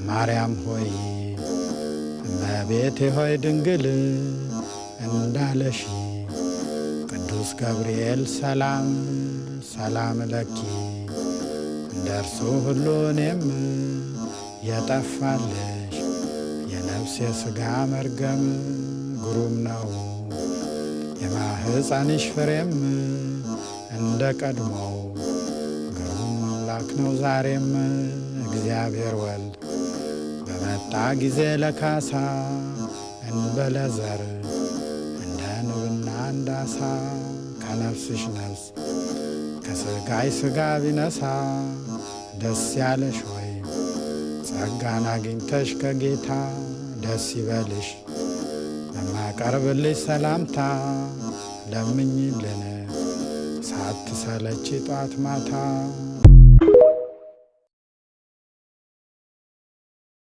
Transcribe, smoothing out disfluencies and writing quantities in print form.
ማርያም ሆይ እመቤቴ ሆይ ድንግል እንዳለሽ ቅዱስ ገብርኤል ሰላም ሰላም ለኪ እንደርሱ ሁሉ እኔም የጠፋልሽ የነፍስ የሥጋ መርገም ግሩም ነው የማህፀንሽ ፍሬም እንደ ቀድሞው ግሩም አምላክ ነው ዛሬም እግዚአብሔር ወልድ በመጣ ጊዜ ለካሳ እንበለ ዘር እንደ ንብና እንዳሳ ከነፍስሽ ነፍስ ከሥጋይ ሥጋ ቢነሳ ደስ ያለሽ ሆይ ጸጋን አግኝተሽ ከጌታ ደስ ይበልሽ በማቀርብልሽ ሰላምታ ለምኝልን ሳትሰለቺ ጧት ማታ